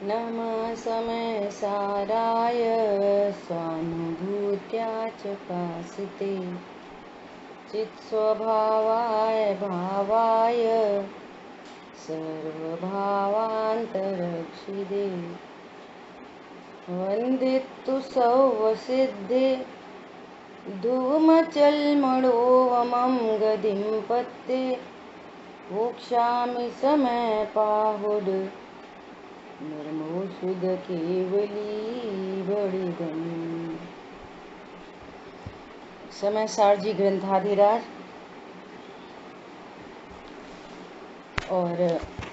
नमः समय साराय स्वानुभूत्या च पासिते चित्स्वभावाय भावाय सर्वभावान्तरक्षिदे वन्दितु सौवसिद्धे धूमचल्मणोवमं गतिं पत्ते मोक्षामि समय पाहुड नर्मो शुद्ध केवली बड़िदम। समय सारजी ग्रंथाधिराज और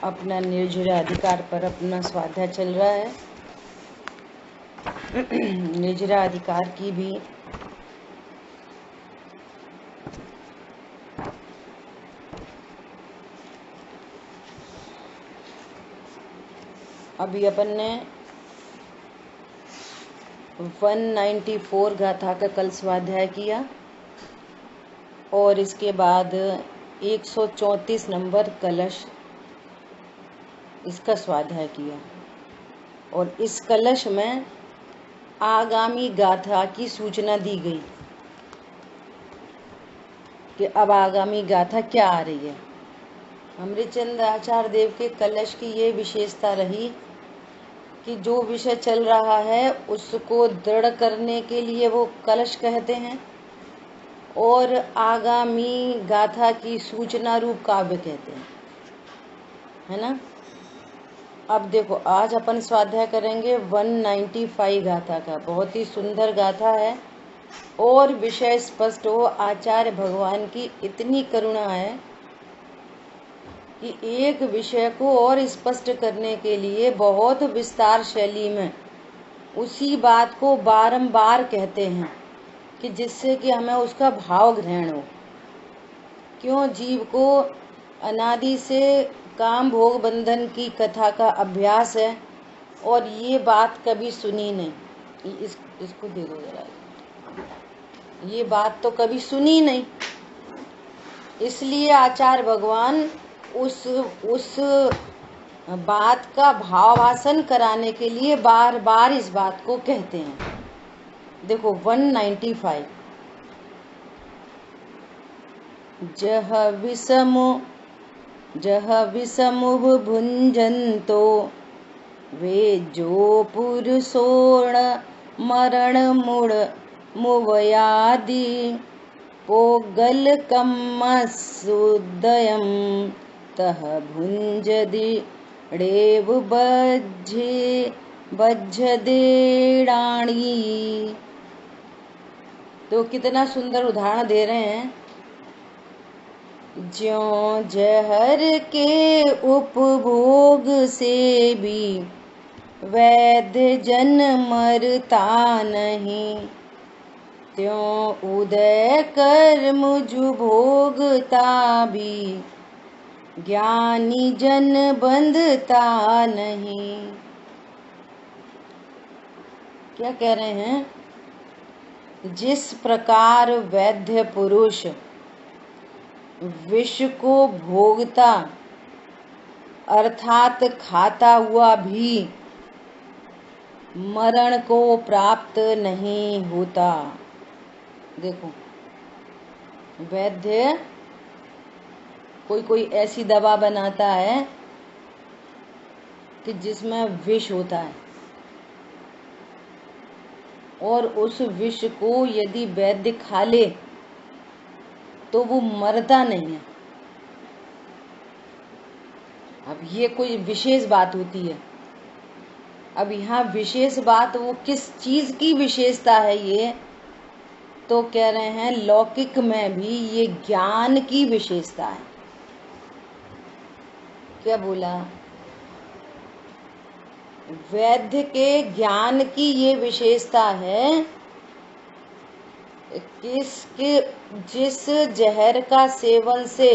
अपना निर्जरा अधिकार पर अपना स्वाध्याय चल रहा है। निर्जरा अधिकार की भी अभी अपन ने 194 गाथा का कल स्वाध्याय किया और इसके बाद 134 नंबर कलश इसका स्वाध्याय किया और इस कलश में आगामी गाथा की सूचना दी गई कि अब आगामी गाथा क्या आ रही है। अमृतचंद आचार्य देव के कलश की ये विशेषता रही कि जो विषय चल रहा है उसको दृढ़ करने के लिए वो कलश कहते हैं और आगामी गाथा की सूचना रूप काव्य कहते हैं, है ना। अब देखो आज अपन स्वाध्याय करेंगे 195 गाथा का। बहुत ही सुंदर गाथा है और विषय स्पष्ट हो। आचार्य भगवान की इतनी करुणा है कि एक विषय को और स्पष्ट करने के लिए बहुत विस्तार शैली में उसी बात को बारंबार कहते हैं कि जिससे कि हमें उसका भाव ग्रहण हो। क्यों जीव को अनादि से काम भोग बंधन की कथा का अभ्यास है और ये बात कभी सुनी नहीं। इसको दे दो जरा, ये बात तो कभी सुनी नहीं। इसलिए आचार्य भगवान उस बात का भावासन कराने के लिए बार बार इस बात को कहते हैं। देखो 195 जह विषमुभ भुंजन्तो वे जो पुरुषोण मरण मुड़ मुवयादि पोगल कम्मसुदयं तह भुंजदि ड़ेव बज्झदेड़ाणी। तो कितना सुंदर उदाहरण दे रहे हैं। ज्यों जहर के उपभोग से भी वैद्य जन मरता नहीं, त्यों उदय कर मुझ भोगता भी ज्ञानी जन बंधता नहीं। क्या कह रहे हैं? जिस प्रकार वैद्य पुरुष विष को भोगता अर्थात खाता हुआ भी मरण को प्राप्त नहीं होता। देखो वैद्य कोई ऐसी दवा बनाता है कि जिसमें विष होता है और उस विष को यदि वैद्य खा ले तो वो मरता नहीं है। अब ये कोई विशेष बात होती है। अब यहाँ विशेष बात वो किस चीज की विशेषता है ये तो कह रहे हैं लौकिक में भी ये ज्ञान की विशेषता है। क्या बोला? वैद्य के ज्ञान की ये विशेषता है जिस जहर का सेवन से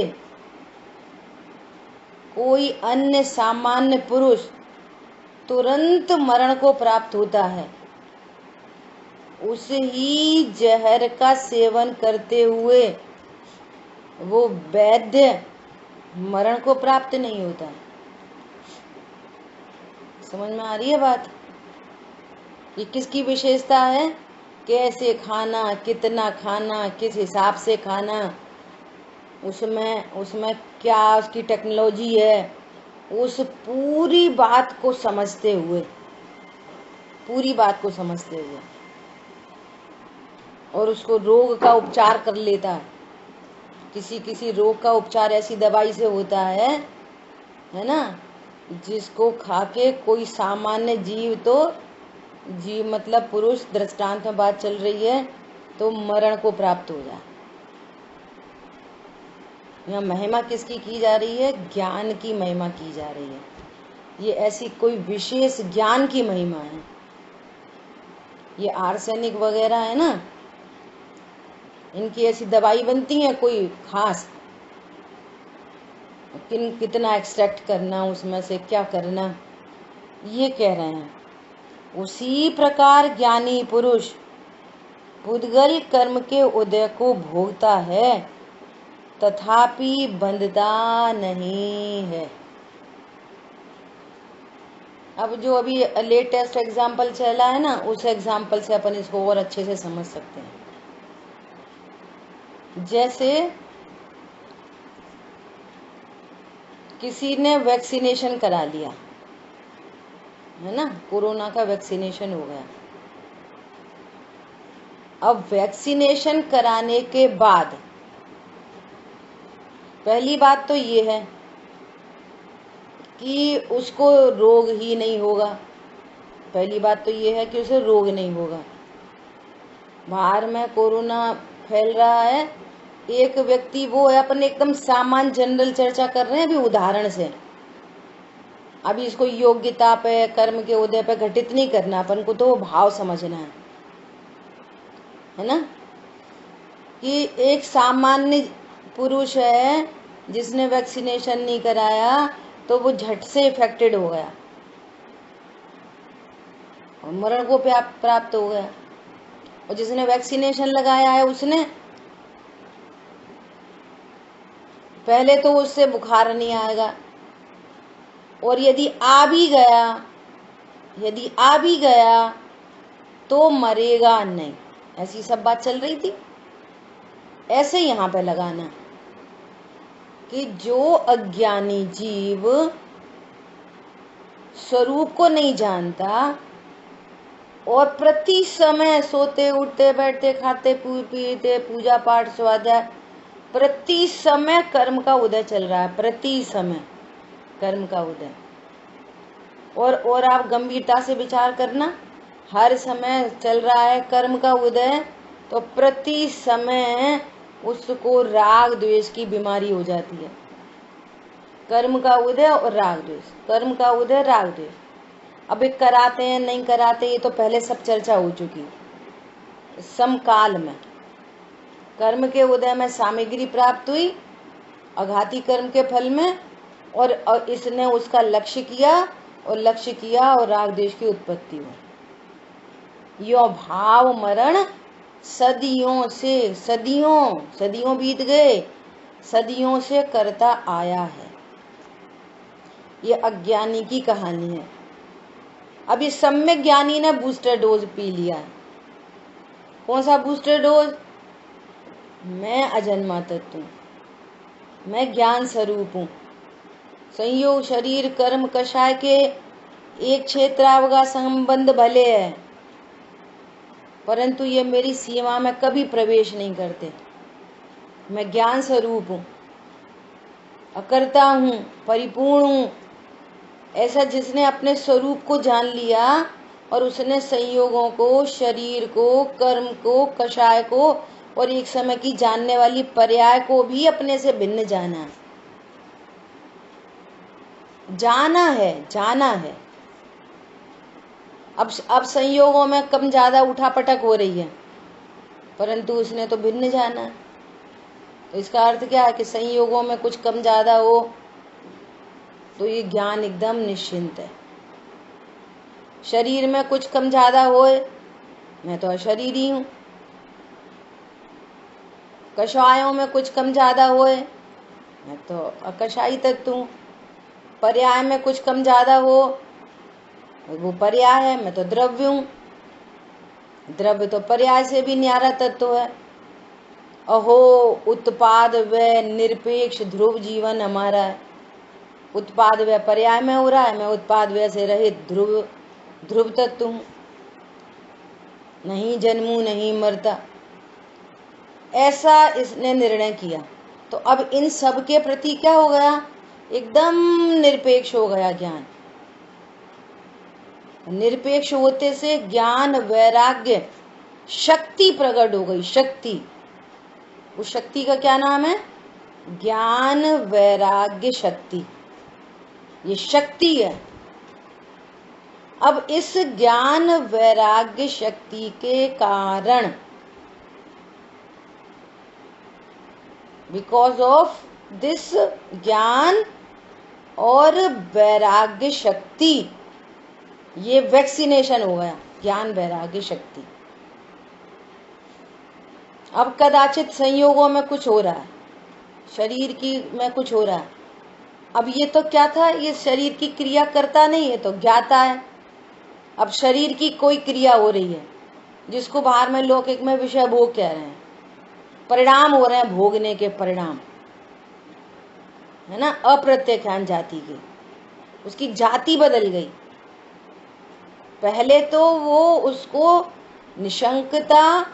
कोई अन्य सामान्य पुरुष तुरंत मरण को प्राप्त होता है, उस ही जहर का सेवन करते हुए वो वैद्य मरण को प्राप्त नहीं होता। समझ में आ रही है बात? ये किसकी विशेषता है? कैसे खाना, कितना खाना, किस हिसाब से खाना, उसमें उसमें क्या उसकी टेक्नोलॉजी है, उस पूरी बात को समझते हुए, पूरी बात को समझते हुए, और उसको रोग का उपचार कर लेता है। किसी किसी रोग का उपचार ऐसी दवाई से होता है ना, जिसको खाके कोई सामान्य जीव तो जीव मतलब पुरुष, दृष्टांत में बात चल रही है, तो मरण को प्राप्त हो जाए। यहाँ महिमा किसकी की जा रही है? ज्ञान की महिमा की जा रही है। ये ऐसी कोई विशेष ज्ञान की महिमा है। ये आर्सेनिक वगैरह है ना, इनकी ऐसी दवाई बनती है कोई खास, कितना एक्सट्रैक्ट करना, उसमें से क्या करना, ये कह रहे हैं। उसी प्रकार ज्ञानी पुरुष पुद्गल कर्म के उदय को भोगता है, तथापि बंधता नहीं है। अब जो अभी लेटेस्ट एग्जाम्पल चला है ना, उस एग्जाम्पल से अपन इसको और अच्छे से समझ सकते हैं। जैसे किसी ने वैक्सीनेशन करा लिया है ना, कोरोना का वैक्सीनेशन हो गया। अब वैक्सीनेशन कराने के बाद पहली बात तो ये है कि उसको रोग ही नहीं होगा। पहली बात तो ये है कि उसे रोग नहीं होगा। बाहर में कोरोना फैल रहा है, एक व्यक्ति वो है, अपन एकदम सामान्य जनरल चर्चा कर रहे हैं अभी उदाहरण से। अभी इसको योग्यता पे, कर्म के उदय पे घटित नहीं करना, अपन को तो भाव समझना है ना, कि एक सामान्य पुरुष है जिसने वैक्सीनेशन नहीं कराया, तो वो झट से इफेक्टेड हो गया और मरण को प्राप्त हो गया। और जिसने वैक्सीनेशन लगाया है उसने पहले तो उससे बुखार नहीं आएगा, और यदि आ भी गया तो मरेगा नहीं। ऐसी सब बात चल रही थी। ऐसे यहाँ पे लगाना कि जो अज्ञानी जीव स्वरूप को नहीं जानता और प्रति समय सोते उठते बैठते खाते पीते पूजा पाठ स्वाध्याय, प्रति समय कर्म का उदय चल रहा है, प्रति समय कर्म का उदय। और आप गंभीरता से विचार करना, हर समय चल रहा है कर्म का उदय, तो प्रति समय उसको राग द्वेष की बीमारी हो जाती है। कर्म का उदय और राग द्वेष, कर्म का उदय राग द्वेष। अब एक कराते हैं नहीं कराते, ये तो पहले सब चर्चा हो चुकी। समकाल में कर्म के उदय में सामग्री प्राप्त हुई अघाती कर्म के फल में, और इसने उसका लक्ष्य किया और राग द्वेष की उत्पत्ति हुई। यो भाव मरण सदियों से, सदियों बीत गए, सदियों से करता आया है। ये अज्ञानी की कहानी है। अब ये सम्यक ज्ञानी ने बूस्टर डोज पी लिया। कौन सा बूस्टर डोज? मैं अजन्मा तत्व हूँ, मैं ज्ञान स्वरूप हूँ। संयोग शरीर कर्म कषाय के एक क्षेत्रावगा संबंध भले है, परंतु ये मेरी सीमा में कभी प्रवेश नहीं करते। मैं ज्ञान स्वरूप हूँ, अकर्ता हूँ, परिपूर्ण हूँ। ऐसा जिसने अपने स्वरूप को जान लिया और उसने संयोगों को, शरीर को, कर्म को, कषाय को और एक समय की जानने वाली पर्याय को भी अपने से भिन्न जाना है। अब संयोगों में कम ज्यादा उठापटक हो रही है, परंतु उसने तो भिन्न जाना है। तो इसका अर्थ क्या है कि संयोगों में कुछ कम ज्यादा हो तो ये ज्ञान एकदम निश्चिंत है। शरीर में कुछ कम ज्यादा होए, मैं तो अशरीरी हूँ। कषायों में कुछ कम ज्यादा होए, मैं तो अकषाई तत्व हूँ। पर्याय में कुछ कम ज्यादा हो, वो पर्याय है, मैं तो द्रव्य हूँ। द्रव्य तो पर्याय से भी न्यारा तत्व है। अहो उत्पाद व निरपेक्ष ध्रुव जीवन हमारा है। उत्पाद व पर्याय में हो रहा है, मैं उत्पाद व से रहित ध्रुव तत्व हूँ, नहीं जन्मू नहीं मरता, ऐसा इसने निर्णय किया। तो अब इन सब के प्रति क्या हो गया, एकदम निरपेक्ष हो गया ज्ञान। निरपेक्ष होते से ज्ञान वैराग्य शक्ति प्रकट हो गई। शक्ति, उस शक्ति का क्या नाम है, ज्ञान वैराग्य शक्ति, ये शक्ति है। अब इस ज्ञान वैराग्य शक्ति के कारण, बिकॉज ऑफ दिस ज्ञान और वैराग्य शक्ति, ये वैक्सीनेशन हो गया, ज्ञान वैराग्य शक्ति। अब कदाचित संयोगों में कुछ हो रहा है, शरीर की में कुछ हो रहा है। अब ये तो क्या था, ये शरीर की क्रिया करता नहीं है, तो ज्ञाता है। अब शरीर की कोई क्रिया हो रही है, जिसको बाहर में लौकिक में विषय भोग कह रहे हैं, परिणाम हो रहे हैं, भोगने के परिणाम है ना, अप्रत्यक्षान जाति के, उसकी जाति बदल गई। पहले तो वो उसको निशंकता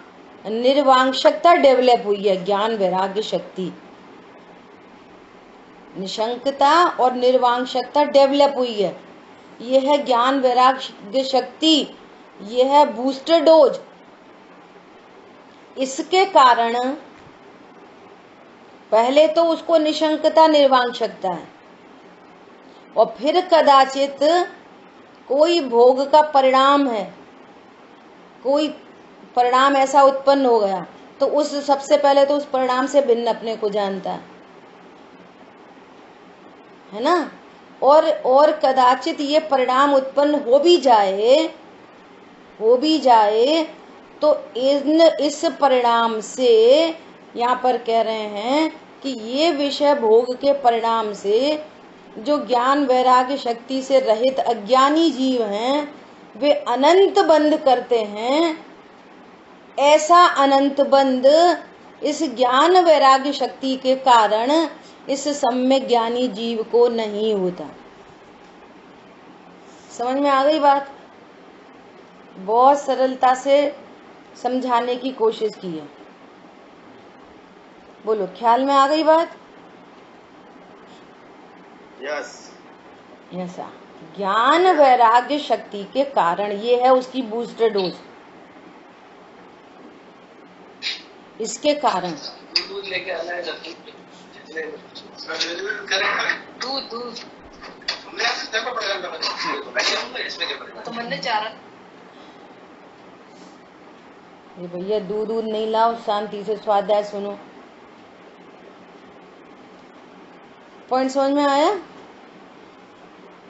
निर्वांशकता डेवलप हुई है, ज्ञान वैराग्य शक्ति, निशंकता और निर्वांशकता डेवलप हुई है। यह है ज्ञान वैराग्य शक्ति, यह है बूस्टर डोज। इसके कारण पहले तो उसको निशंकता निर्वांशकता है, और फिर कदाचित कोई भोग का परिणाम है, कोई परिणाम ऐसा उत्पन्न हो गया, तो उस सबसे पहले तो उस परिणाम से भिन्न अपने को जानता है ना। और कदाचित ये परिणाम उत्पन्न हो भी जाए तो इस परिणाम से, यहाँ पर कह रहे हैं कि ये विषय भोग के परिणाम से जो ज्ञान वैराग्य शक्ति से रहित अज्ञानी जीव हैं, वे अनंत बंध करते हैं। ऐसा अनंत बंध इस ज्ञान वैराग्य शक्ति के कारण इस सम्यक ज्ञानी जीव को नहीं होता। समझ में आ गई बात? बहुत सरलता से समझाने की कोशिश की है। बोलो, ख्याल में आ गई बात? यस। ऐसा ज्ञान वैराग्य शक्ति के कारण ये है उसकी बूस्टर डोज। इसके कारण दूध लेके आना है, दूध तो मैंने चारा। ये भैया दूध नहीं लाओ, शांति से स्वाध्याय सुनो। पॉइंट समझ में आया?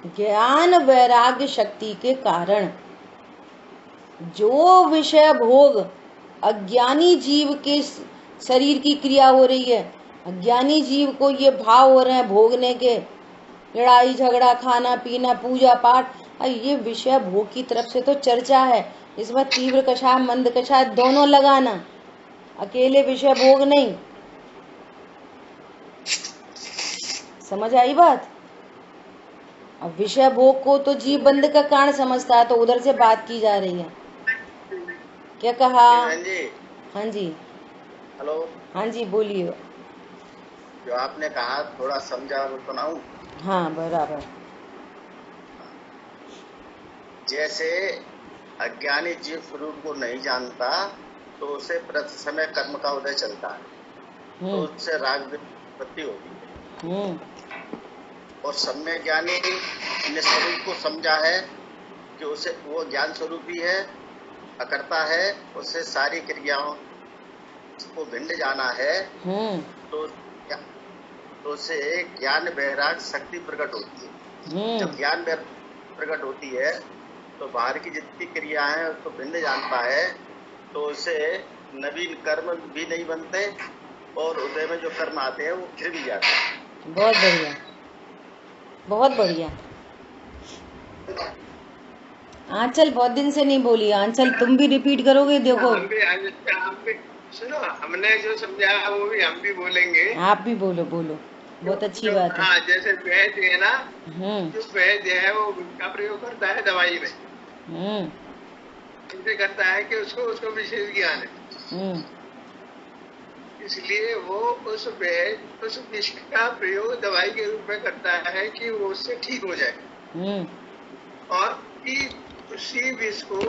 ज्ञान वैराग्य शक्ति के कारण जो विषय भोग अज्ञानी जीव के शरीर की क्रिया हो रही है, अज्ञानी जीव को ये भाव हो रहे हैं भोगने के, लड़ाई झगड़ा, खाना पीना, पूजा पाठ, ये विषय भोग की तरफ से तो चर्चा है। इसमें तीव्र कषाय मंद कषाय दोनों लगाना, अकेले विषय भोग नहीं। समझ आई बात? अब विषय भोग को तो जीव बंद का कारण समझता है, तो उधर से बात की जा रही है। क्या कहा? हाँ जी, हेलो। हाँ जी, बोलिए। जो आपने कहा थोड़ा समझा वो सुनाऊं? हाँ, बराबर। जैसे अज्ञानी जीव स्वरूप को नहीं जानता, तो उसे प्रति समय कर्म का उदय चलता है, तो उससे राग उत्पत्ति होती है। और सम्यक ज्ञानी ने स्वरूप को समझा है कि उसे वो ज्ञान स्वरूप ही है, अकर्ता है, उससे सारी क्रियाओं को भिन्न जाना है, तो उसे ज्ञान वैराग शक्ति प्रकट होती है। जब ज्ञान प्रकट होती है तो बाहर की जितनी क्रिया है उसको भिन्न जानता है, तो उसे नवीन कर्म भी नहीं बनते, और उदय में जो कर्म आते हैं वो फिर भी जाते हैं। बहुत बढ़िया, बहुत बढ़िया। आंचल बहुत दिन से नहीं बोली। आंचल तुम भी रिपीट करोगे? देखो हम भी सुनो, हमने जो समझा वो भी हम भी बोलेंगे। आप भी बोलो बोलो, बहुत अच्छी बात है। हाँ, जैसे वैद्य है ना, हम्म जो वैद्य है वो का प्रयोग करता है दवाई में, हम्म इसे करता है कि उसको उसको विशेष ज्ञान है, हम्म इसलिए वो उस वैद्य उस विष का प्रयोग दवाई के रूप में करता है कि वो उससे ठीक हो जाए। हम्म और उसी विष को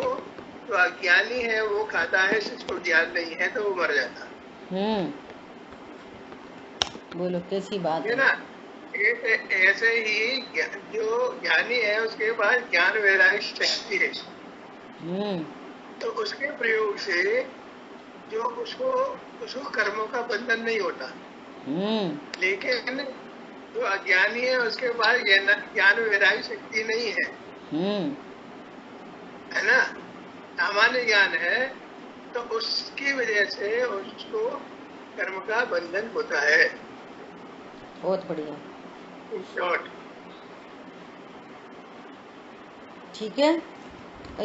जो अज्ञानी है वो खाता है, जिसको ज्ञान नहीं है तो वो मर जाता हम्म बोलो कैसी बात है है। ना। ऐसे ही जो ज्ञानी है उसके पास ज्ञान वैराग्य शक्ति है, हम्म तो उसके प्रयोग से जो उसको उसको कर्मों का बंधन नहीं होता। हम्म लेकिन जो अज्ञानी है उसके पास ज्ञान वैराग्य शक्ति नहीं है, हम्म है ना, सामान्य ज्ञान है, तो उसकी वजह से उसको कर्म का बंधन होता है। बहुत बढ़िया, शॉर्ट। ठीक है,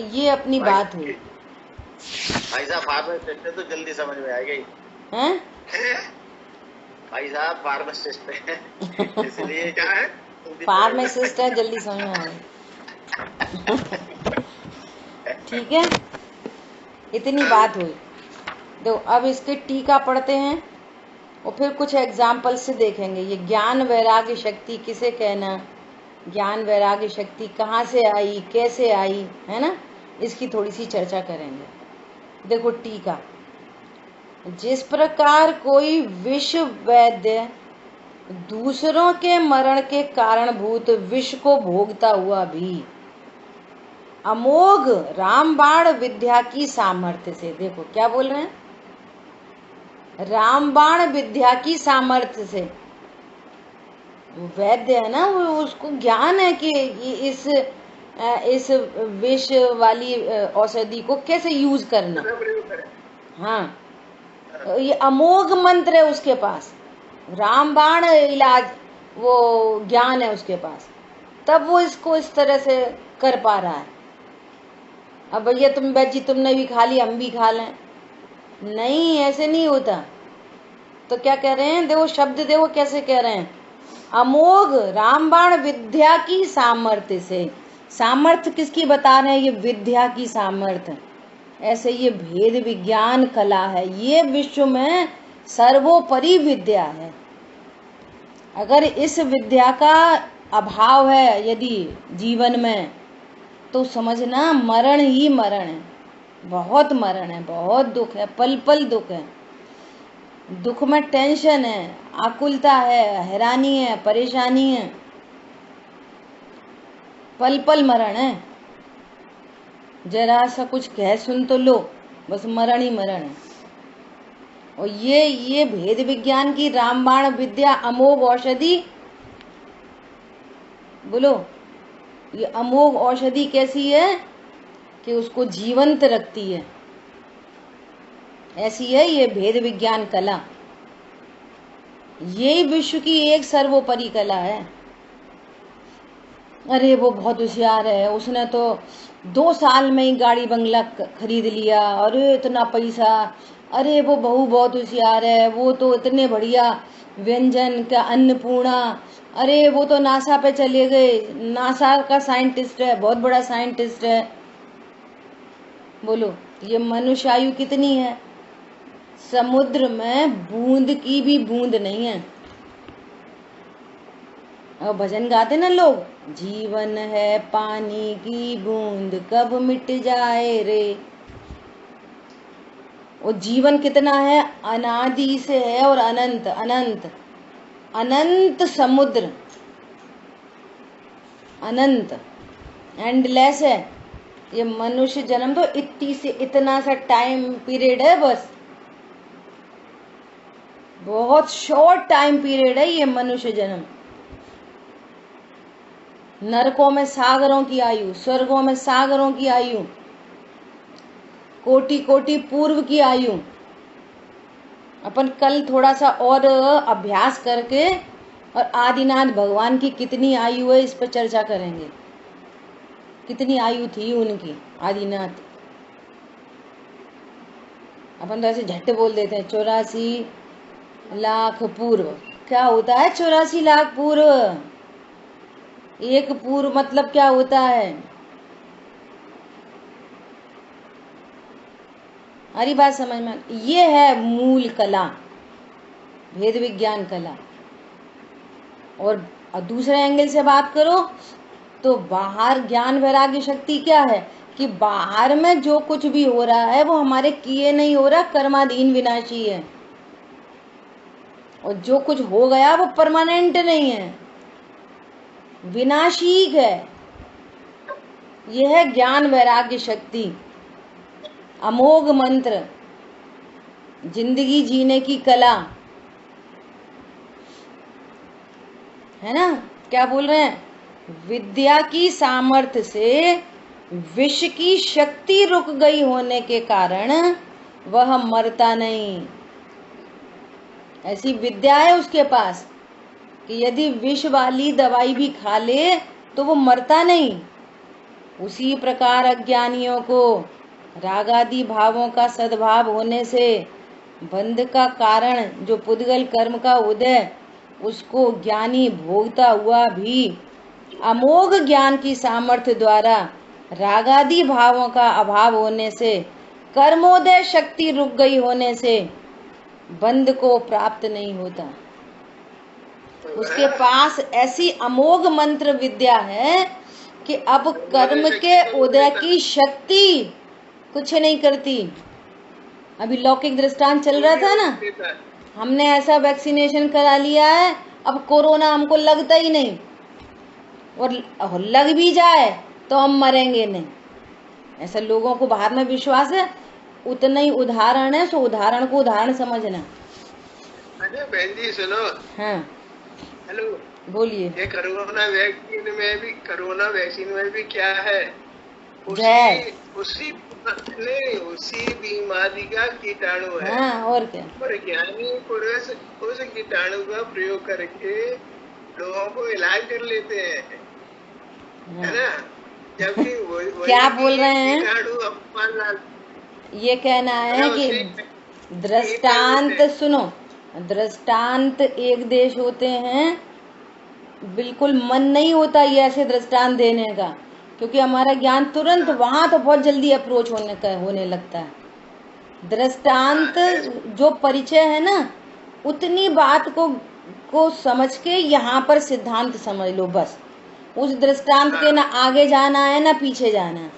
ये अपनी भाई बात हुई। भाई साहब फार्मासिस्ट है तो जल्दी समझ में आ गई। हैं? भाई साहब फार्मासिस्ट है इसलिए क्या है? फार्मासिस्ट है, जल्दी समझ में आ गई। ठीक है, इतनी बात हुई। तो अब इसके टीका पढ़ते हैं और फिर कुछ एग्जाम्पल से देखेंगे। ये ज्ञान वैराग्य शक्ति किसे कहना, ज्ञान वैराग्य शक्ति कहाँ से आई, कैसे आई, है ना, इसकी थोड़ी सी चर्चा करेंगे। देखो टीका, जिस प्रकार कोई विश्व वैद्य दूसरों के मरण के कारणभूत विष को भोगता हुआ भी अमोघ रामबाण विद्या की सामर्थ्य से, देखो क्या बोल रहे हैं, रामबाण विद्या की सामर्थ्य से, वो वैद्य है ना, वो उसको ज्ञान है कि ये इस विष वाली औषधि को कैसे यूज करना। हाँ, तो ये अमोघ मंत्र है उसके पास, रामबाण इलाज वो ज्ञान है उसके पास, तब वो इसको इस तरह से कर पा रहा है। अब भैया तुम बैठ जी, तुमने भी खा ली हम भी खा लें, नहीं, ऐसे नहीं होता। तो क्या कह रहे हैं, देखो शब्द देखो कैसे कह रहे हैं, अमोघ रामबाण विद्या की सामर्थ्य से। सामर्थ्य किसकी बता रहे हैं, ये विद्या की सामर्थ्य। ऐसे ये भेद विज्ञान कला है, ये विश्व में सर्वोपरि विद्या है। अगर इस विद्या का अभाव है यदि जीवन में, तो समझना मरण ही मरण है, बहुत मरण है, बहुत दुख है, पल पल दुख है। दुख में टेंशन है, आकुलता है, हैरानी है, परेशानी है, पल पल मरण है। जरा सा कुछ कह सुन तो लो, बस मरण ही मरण है। और ये भेद विज्ञान की रामबाण विद्या अमोघ औषधि, बोलो, ये अमोघ औषधि कैसी है कि उसको जीवंत रखती है, ऐसी है ये भेद विज्ञान कला। यही विश्व की एक सर्वोपरि कला है। अरे वो बहुत होशियार है, उसने तो 2 साल में ही गाड़ी बंगला खरीद लिया, अरे इतना पैसा, अरे वो बहू बहुत होशियार है, वो तो इतने बढ़िया व्यंजन का अन्नपूर्णा, अरे वो तो नासा पे चले गए, नासा का साइंटिस्ट है, बहुत बड़ा साइंटिस्ट है। बोलो ये मनुष्य आयु कितनी है, समुद्र में बूंद की भी बूंद नहीं है। और भजन गाते ना लोग, जीवन है पानी की बूंद कब मिट जाए रे। वो जीवन कितना है, अनादि से है और अनंत अनंत अनंत समुद्र, अनंत एंडलेस है। ये मनुष्य जन्म तो इतनी से इतना सा टाइम पीरियड है, बस बहुत शॉर्ट टाइम पीरियड है ये मनुष्य जन्म। नरकों में सागरों की आयु, स्वर्गों में सागरों की आयु, कोटि कोटि पूर्व की आयु। अपन कल थोड़ा सा और अभ्यास करके और आदिनाथ भगवान की कितनी आयु है इस पर चर्चा करेंगे। कितनी आयु थी उनकी आदिनाथ? अपन तो ऐसे झट बोल देते हैं 84 लाख पूर्व। क्या होता है 84 लाख पूर्व? एक पूर्व मतलब क्या होता है? हरी बात समझ में? ये है मूल कला, भेद विज्ञान कला। और दूसरे एंगल से बात करो तो बाहर ज्ञान वैराग्य शक्ति क्या है कि बाहर में जो कुछ भी हो रहा है वो हमारे किए नहीं हो रहा, कर्माधीन विनाशी है। और जो कुछ हो गया वो परमानेंट नहीं है, विनाशी है। यह है ज्ञान वैराग्य शक्ति, अमोघ मंत्र, जिंदगी जीने की कला, है ना? क्या बोल रहे हैं? विद्या की सामर्थ्य से विष की शक्ति रुक गई होने के कारण वह मरता नहीं। ऐसी विद्या है उसके पास कि यदि विष वाली दवाई भी खा ले तो वो मरता नहीं। उसी प्रकार अज्ञानियों को रागादि भावों का सद्भाव होने से बंध का कारण जो पुद्गल कर्म का उदय, उसको ज्ञानी भोगता हुआ भी अमोघ ज्ञान की सामर्थ्य द्वारा रागादि भावों का अभाव होने से, कर्मोदय शक्ति रुक गई होने से बंध को प्राप्त नहीं होता। उसके पास ऐसी अमोघ मंत्र विद्या है कि अब कर्म के उदय की शक्ति कुछ नहीं करती। अभी लौकिक दृष्टांत चल रहा था ना, हमने ऐसा वैक्सीनेशन करा लिया है, अब कोरोना हमको लगता ही नहीं, और लग भी जाए तो हम मरेंगे नहीं। ऐसा लोगों को बाहर में विश्वास है। उतना ही उदाहरण है, सो उदाहरण को उदाहरण समझना। अरे बहन जी सुनो। हाँ हेलो, बोलिए। ये कोरोना वैक्सीन में भी क्या है? उसी बीमारी का कीटाणु है। हाँ, और क्या? और ज्ञानी पुरुष उस कीटाणु का प्रयोग करके लोगों को इलाज कर लेते हैं, है ना? जबकि क्या बोल रहे हैं? कीटाणु ये कहना है कि दृष्टांत सुनो, दृष्टांत एक देश होते हैं, बिल्कुल मन नहीं होता ये ऐसे दृष्टांत देने का, क्योंकि हमारा ज्ञान तुरंत वहां तो बहुत जल्दी अप्रोच होने लगता है। दृष्टांत जो परिचय है ना, उतनी बात को समझ के यहाँ पर सिद्धांत समझ लो बस। उस दृष्टांत के ना आगे जाना है ना पीछे जाना है।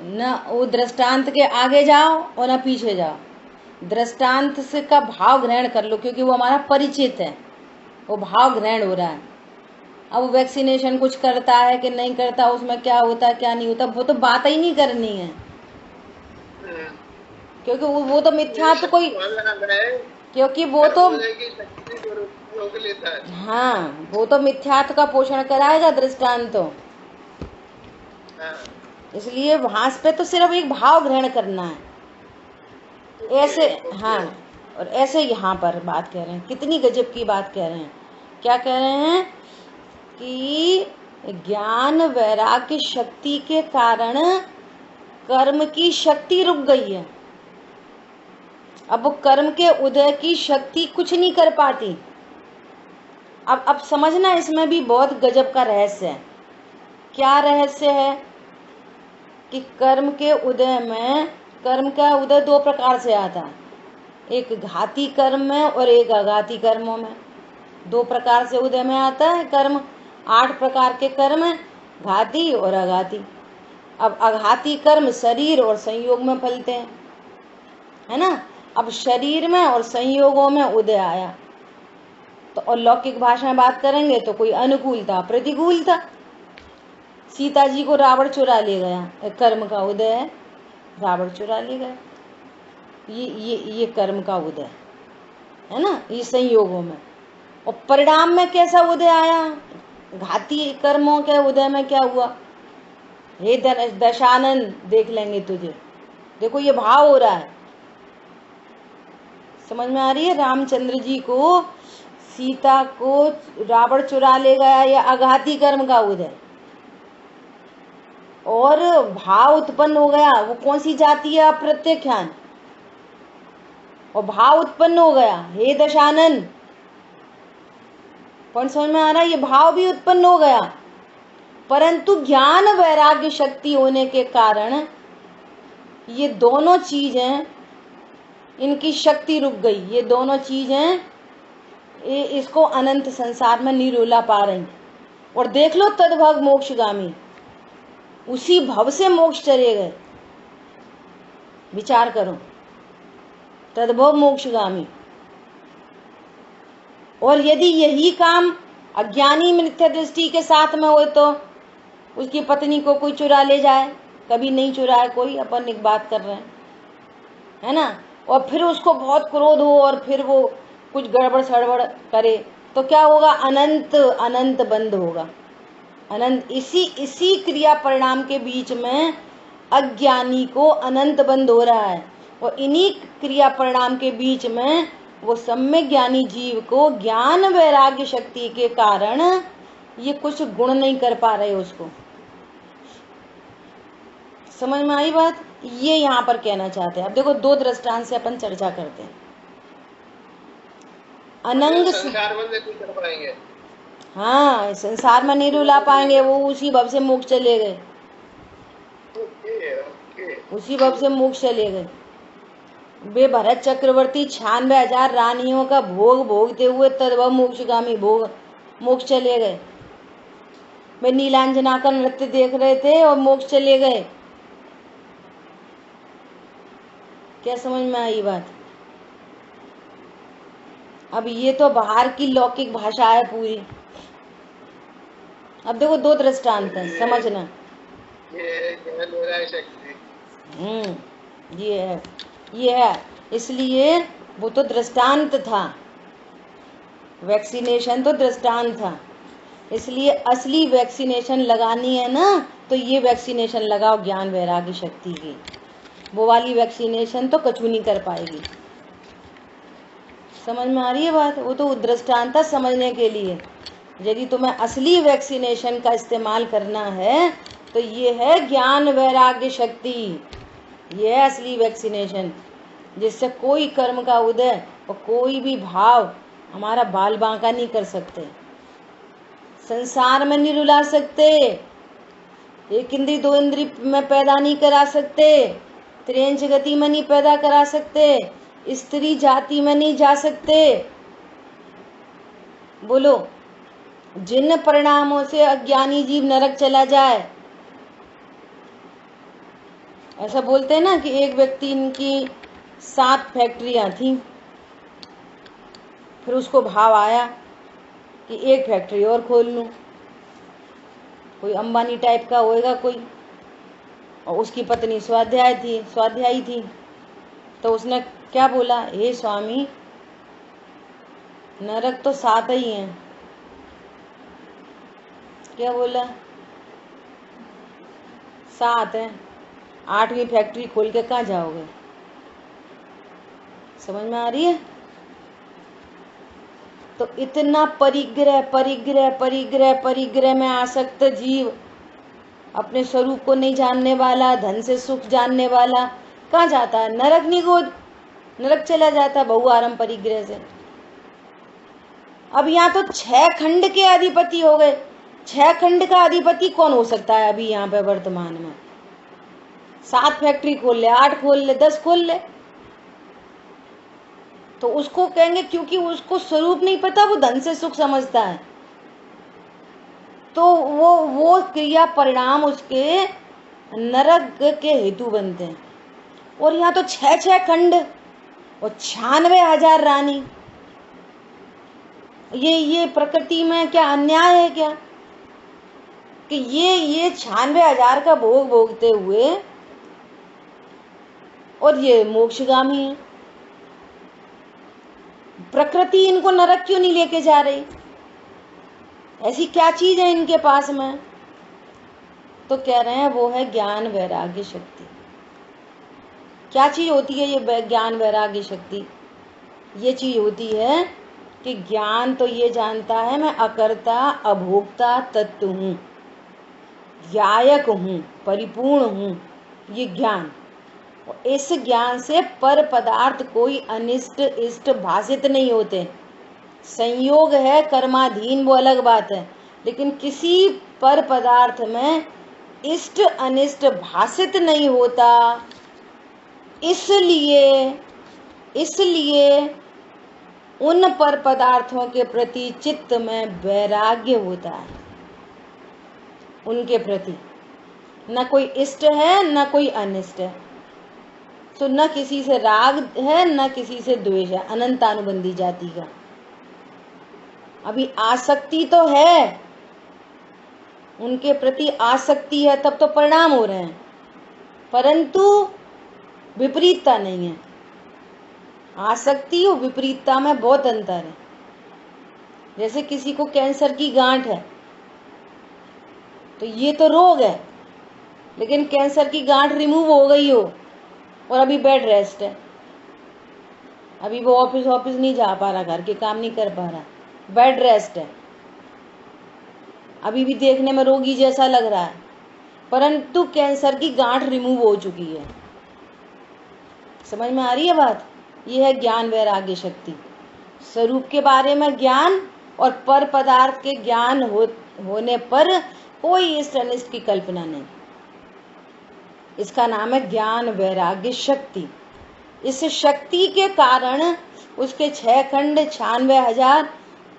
न वो दृष्टांत के आगे जाओ और न पीछे जाओ। दृष्टांत से का भाव ग्रहण कर लो, क्योंकि वो हमारा परिचित है, वो भाव ग्रहण हो रहा है। अब वैक्सीनेशन कुछ करता है कि नहीं करता, उसमें क्या होता है क्या नहीं होता, वो तो बात ही नहीं करनी है, क्योंकि वो तो मिथ्यात्व कोई, क्योंकि वो तो हाँ, वो तो मिथ्यात्व का पोषण कराएगा दृष्टांत तो। इसलिए वहां पे तो सिर्फ एक भाव ग्रहण करना है ऐसे। हाँ, और ऐसे यहाँ पर बात कह रहे हैं, कितनी गजब की बात कह रहे हैं। क्या कह रहे हैं कि ज्ञान वैराग्य शक्ति के कारण कर्म की शक्ति रुक गई है। अब कर्म के उदय की शक्ति कुछ नहीं कर पाती। अब समझना, इसमें भी बहुत गजब का रहस्य है। क्या रहस्य है कि कर्म के उदय में, कर्म का उदय दो प्रकार से आता है, एक घाती कर्म में और एक अघाती कर्मों में। दो प्रकार से उदय में आता है कर्म। 8 प्रकार के कर्म है, घाती और अघाती। अब अघाती कर्म शरीर और संयोग में फलते हैं, है ना? अब शरीर में और संयोगों में उदय आया तो, और लौकिक भाषा में बात करेंगे तो कोई अनुकूलता प्रतिकूलता। सीता जी को रावण चुरा ले गया, कर्म का उदय है, रावण चुरा ले गया, ये कर्म का उदय है ना, ये संयोगों में। और परिणाम में कैसा उदय आया? घाती कर्मों के उदय में क्या हुआ? हे दशानन, देख लेंगे तुझे। देखो ये भाव हो रहा है, समझ में आ रही है? रामचंद्र जी को सीता को रावण चुरा ले गया, या आघाती कर्म का उदय, और भाव उत्पन्न हो गया, वो कौन सी जाति है? अप्रत्याख्यान। और भाव उत्पन्न हो गया, हे दशानन, कौन समझ में आ रहा है? ये भाव भी उत्पन्न हो गया, परंतु ज्ञान वैराग्य शक्ति होने के कारण ये दोनों चीजें, इनकी शक्ति रुक गई। ये दोनों चीजें इसको अनंत संसार में नहीं रुला पा रही। और देख लो, तद्भव मोक्षगामी, उसी भव से मोक्ष चले गए। विचार करो, तद्भव मोक्षगामी। और यदि यही काम अज्ञानी मिथ्या दृष्टि के साथ में हो, तो उसकी पत्नी को कोई चुरा ले जाए, कभी नहीं चुराए कोई, अपन एक बात कर रहे हैं, है ना, और फिर उसको बहुत क्रोध हो और फिर वो कुछ गड़बड़ सड़बड़ करे, तो क्या होगा? अनंत अनंत बंध होगा, अनंत। इसी क्रिया परिणाम के बीच में अज्ञानी को अनंत बंध हो रहा है, और इन्हीं क्रिया परिणाम के बीच में वो सम्यक ज्ञानी जीव को ज्ञान वैराग्य शक्ति के कारण ये कुछ गुण नहीं कर पा रहे उसको। समझ में आई बात? ये यहाँ पर कहना चाहते हैं। अब देखो, दो दृष्टांत से अपन चर्चा करते हैं। अनंग संसार में नहीं कर पाएंगे। हाँ, संसार में नहीं रुला पाएंगे, वो उसी भव से मोक्ष चले गए, उसी भव से मोक्ष चले गए। वे भरत चक्रवर्ती 96,000 रानियों का भोग भोगते हुए तद्भव मोक्षगामी भोग मोक्ष चले गए। वे नीलांजना का नृत्य देख रहे थे और मोक्ष चले गए। क्या समझ में आई बात? अब ये तो बाहर की लौकिक भाषा है पूरी। अब देखो, दो दृष्टांत है, समझना। ये है, इसलिए वो तो दृष्टांत था, वैक्सीनेशन तो दृष्टांत था। इसलिए असली वैक्सीनेशन लगानी है ना, तो ये वैक्सीनेशन लगाओ ज्ञान वैराग्य शक्ति की। वो वाली वैक्सीनेशन तो कछु नहीं कर पाएगी। समझ में आ रही है बात? वो तो दृष्टांत था समझने के लिए। यदि तुम्हें असली वैक्सीनेशन का इस्तेमाल करना है तो ये है ज्ञान वैराग्य शक्ति, ये है असली वैक्सीनेशन, जिससे कोई कर्म का उदय और कोई भी भाव हमारा बाल बांका नहीं कर सकते, संसार में नहीं रुला सकते, एक इंद्री दो इंद्री में पैदा नहीं करा सकते, त्रियंच गति में नहीं पैदा करा सकते, स्त्री जाति में नहीं जा सकते। बोलो, जिन परिणामों से अज्ञानी जीव नरक चला जाए, ऐसा बोलते हैं ना कि एक व्यक्ति की 7 फैक्ट्रियां थी, फिर उसको भाव आया कि एक फैक्ट्री और खोल लूं, कोई अंबानी टाइप का होएगा कोई, और उसकी पत्नी स्वाध्यायी थी, तो उसने क्या बोला? हे स्वामी, नरक तो 7 ही हैं। क्या बोला? 7 है, 8वीं फैक्ट्री खोल के कहाँ जाओगे? समझ में आ रही है? तो इतना परिग्रह परिग्रह परिग्रह परिग्रह में आसक्त जीव, अपने स्वरूप को नहीं जानने वाला, धन से सुख जानने वाला, कहाँ जाता है? नरक निगोद, नरक चला जाता है बहु आरंभ परिग्रह से। अब यहाँ तो 6 खंड के अधिपति हो गए। 6 खंड का अधिपति कौन हो सकता है अभी यहाँ पे वर्तमान में? 7 फैक्ट्री खोल ले, 8 खोल ले, 10 खोल ले, तो उसको कहेंगे, क्योंकि उसको स्वरूप नहीं पता, वो धन से सुख समझता है, तो वो क्रिया परिणाम उसके नरक के हेतु बनते हैं। और यहाँ तो 6 खंड और 96,000 रानी। ये प्रकृति में क्या अन्याय है क्या कि ये 96,000 का भोग भोगते हुए और ये मोक्षगामी है? प्रकृति इनको नरक क्यों नहीं लेके जा रही? ऐसी क्या चीज है इनके पास में? तो कह रहे हैं वो है ज्ञान वैराग्य शक्ति। क्या चीज होती है ये ज्ञान वैराग्य शक्ति? ये चीज होती है कि ज्ञान तो ये जानता है मैं अकर्ता अभोक्ता तत्व हूँ, व्यायक हूँ, परिपूर्ण हूँ, ये ज्ञान। और इस ज्ञान से पर पदार्थ कोई अनिष्ट इष्ट भाषित नहीं होते। संयोग है कर्माधीन, वो अलग बात है, लेकिन किसी पर पदार्थ में इष्ट अनिष्ट भाषित नहीं होता। इसलिए उन पर पदार्थों के प्रति चित्त में वैराग्य होता है। उनके प्रति न कोई इष्ट है न कोई अनिष्ट है, तो न किसी से राग है न किसी से द्वेष है, अनंतानुबंधी जाति का। अभी आसक्ति तो है, उनके प्रति आसक्ति है, तब तो परिणाम हो रहे हैं, परंतु विपरीतता नहीं है। आसक्ति और विपरीतता में बहुत अंतर है। जैसे किसी को कैंसर की गांठ है, तो ये तो रोग है, लेकिन कैंसर की गांठ रिमूव हो गई हो और अभी बेड रेस्ट है, अभी वो ऑफिस नहीं जा पा रहा, घर के काम नहीं कर पा रहा, बेड रेस्ट है, अभी भी देखने में रोगी जैसा लग रहा है, परंतु कैंसर की गांठ रिमूव हो चुकी है। समझ में आ रही है बात? यह है ज्ञान वैराग्य शक्ति। स्वरूप के बारे में ज्ञान और पर पदार्थ के ज्ञान होने पर कोई इष्ट अनिष्ट की कल्पना नहीं। इसका नाम है ज्ञान वैराग्य शक्ति। इस शक्ति के कारण उसके 6 खंड 96,000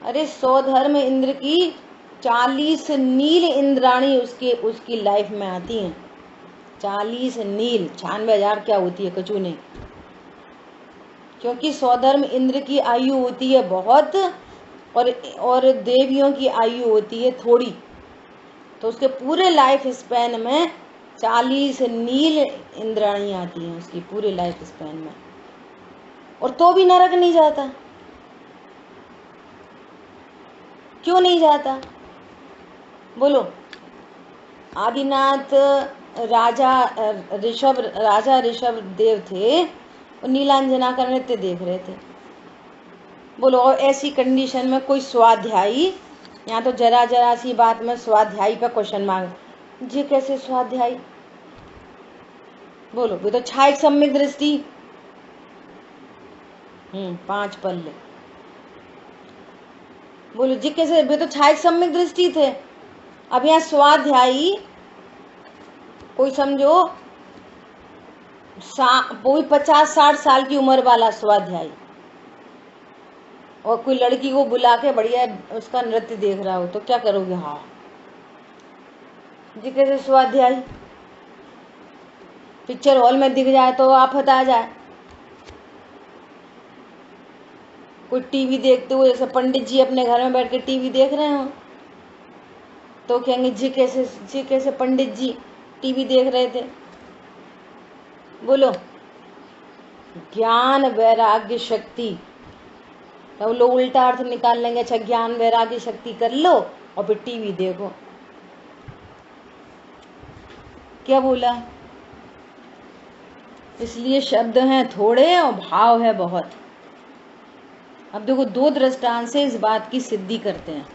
100 धर्म इंद्र की 40 नील इंद्राणी उसकी लाइफ में आती हैं। 40 नील, 96,000 क्या होती है, कछु नहीं, क्योंकि 100 धर्म इंद्र की आयु होती है बहुत और देवियों की आयु होती है थोड़ी, तो उसके पूरे लाइफ स्पैन में 40 नील इंद्राणी आती हैं उसकी पूरे लाइफ स्पैन में, और तो भी नरक नहीं जाता। क्यों नहीं जाता बोलो? आदिनाथ राजा ऋषभ देव थे और नीलांजना का नृत्य देख रहे थे। बोलो, और ऐसी कंडीशन में कोई स्वाध्यायी, यहाँ तो जरा सी बात में स्वाध्यायी का क्वेश्चन मांग, जी कैसे स्वाध्यायी? बोलो, वे तो छायक सम्यक दृष्टि, 5 पल्ले। बोलो जी कैसे? वे तो छायक सम्यक दृष्टि थे। अब यहाँ स्वाध्यायी कोई समझो कोई 50-60 साल की उम्र वाला स्वाध्यायी, और कोई लड़की को बुला के बढ़िया उसका नृत्य देख रहा हो, तो क्या करोगे? हाँ जी कैसे स्वाध्यायी? पिक्चर हॉल में दिख जाए तो आफत आ जाए। कोई टीवी देखते हुए, जैसे पंडित जी अपने घर में बैठ के टीवी देख रहे हो, तो कहेंगे जी कैसे पंडित जी टीवी देख रहे थे। बोलो, ज्ञान वैराग्य शक्ति। तो लोग उल्टा अर्थ निकाल लेंगे, अच्छा ज्ञान वैराग्य शक्ति कर लो और फिर टीवी देखो। क्या बोला? इसलिए शब्द हैं थोड़े और भाव है बहुत। अब देखो, 2 दृष्टांत से इस बात की सिद्धि करते हैं।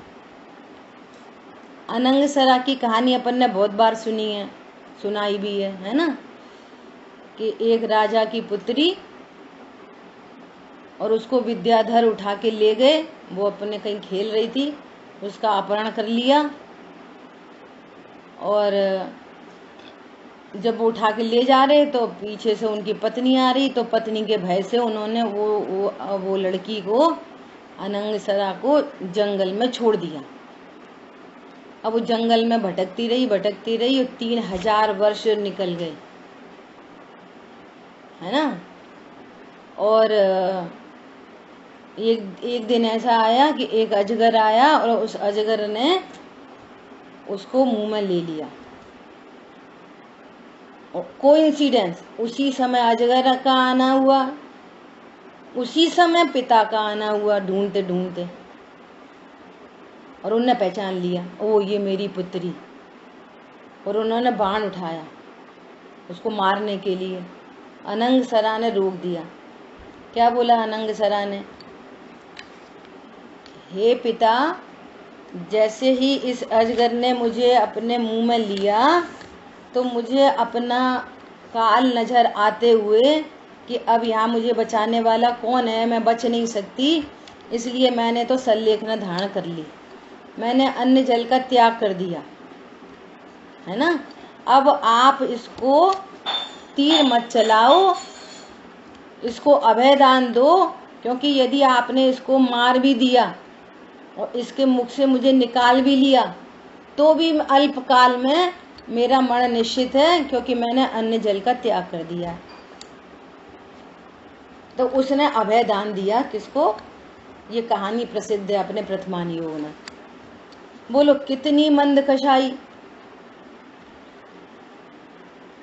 अनंगसरा की कहानी अपन ने बहुत बार सुनाई भी है ना, कि एक राजा की पुत्री और उसको विद्याधर उठा के ले गए, वो अपने कहीं खेल रही थी, उसका अपहरण कर लिया, और जब वो उठा के ले जा रहे तो पीछे से उनकी पत्नी आ रही, तो पत्नी के भय से उन्होंने वो लड़की को, अनंगसरा को जंगल में छोड़ दिया। अब वो जंगल में भटकती रही और 3000 वर्ष निकल गए, है ना। और एक दिन ऐसा आया कि एक अजगर आया और उस अजगर ने उसको मुंह में ले लिया। कोइंसिडेंस, उसी समय अजगर का आना हुआ, उसी समय पिता का आना हुआ, ढूंढते ढूंढते, और उन्होंने पहचान लिया, ओ ये मेरी पुत्री। और उन्होंने बाण उठाया उसको मारने के लिए। अनंगसरा ने रोक दिया। क्या बोला अनंगसरा ने? हे पिता, जैसे ही इस अजगर ने मुझे अपने मुंह में लिया तो मुझे अपना काल नजर आते हुए कि अब यहाँ मुझे बचाने वाला कौन है, मैं बच नहीं सकती, इसलिए मैंने तो सल्लेखना धारण कर ली, मैंने अन्न जल का त्याग कर दिया, है ना। अब आप इसको तीर मत चलाओ, इसको अभय दान दो, क्योंकि यदि आपने इसको मार भी दिया और इसके मुख से मुझे निकाल भी लिया तो भी अल्पकाल में मेरा मरण निश्चित है, क्योंकि मैंने अन्न जल का त्याग कर दिया। तो उसने अभय दान दिया किसको? ये कहानी प्रसिद्ध है अपने प्रथमान योग में। बोलो कितनी मंद कषाई,